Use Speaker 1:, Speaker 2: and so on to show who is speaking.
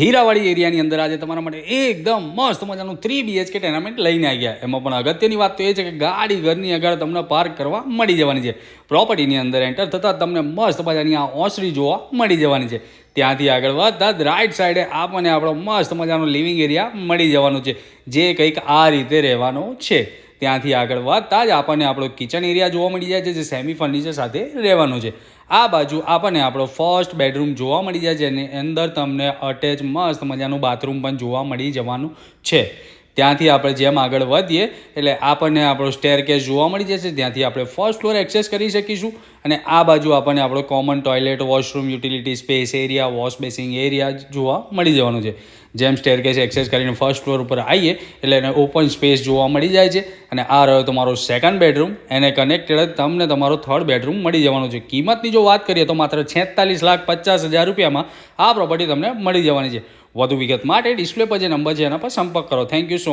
Speaker 1: હીરાવાડી એરિયાની અંદર આજે તમારા માટે એકદમ મસ્ત મજાનું 3 BHK ટેનામેન્ટ લઈને આવી ગયા. એમાં પણ અગત્યની વાત તો એ છે કે ગાડી ઘરની આગળ તમને પાર્ક કરવા મળી જવાની છે. પ્રોપર્ટીની અંદર એન્ટર થતાં તમને મસ્ત મજાની આ ઓસરી જોવા મળી જવાની છે. ત્યાંથી આગળ વધતા જ રાઈટ સાઈડે આપણને આપણો મસ્ત મજાનો લિવિંગ એરિયા મળી જવાનું છે, જે કંઈક આ રીતે રહેવાનો છે. ત્યાંથી આગળ વધતા જ આપણને આપણો કિચન એરિયા જોવા મળી જાય છે, જે સેમી ફર્નિચર સાથે રહેવાનો છે. આ બાજુ આપણને આપણો ફર્સ્ટ બેડરૂમ જોવા મળી જાય છે, જેની અંદર તમને અટેચ મસ્ત મજાનું બાથરૂમ પણ જોવા મળી જવાનું છે. ત્યાંથી આપણે જેમ આગળ વધીએ એટલે આપણને આપણો સ્ટેરકેસ જોવા મળી જશે, ત્યાંથી આપણે ફર્સ્ટ ફ્લોર એક્સેસ કરી શકીશું. અને આ બાજુ આપણને આપણો common toilet, washroom, utility space area, wash basin area જોવા મળી જવાનું છે. જેમ સ્ટેરકેસ એક્સેસ કરીને ફર્સ્ટ ફ્લોર ઉપર આવીએ એટલે એને ઓપન સ્પેસ જોવા મળી જાય છે. અને આ રહ્યો તમારો સેકન્ડ બેડરૂમ, એને કનેક્ટેડ તમને તમારો થર્ડ બેડરૂમ મળી જવાનો છે. કિંમતની જો વાત કરીએ તો માત્ર 46,50,000 રૂપિયામાં આ પ્રોપર્ટી તમને મળી જવાની છે. વધુ વિગત માટે ડિસ્પ્લે પર જે નંબર છે એના પર સંપર્ક કરો. Thank you so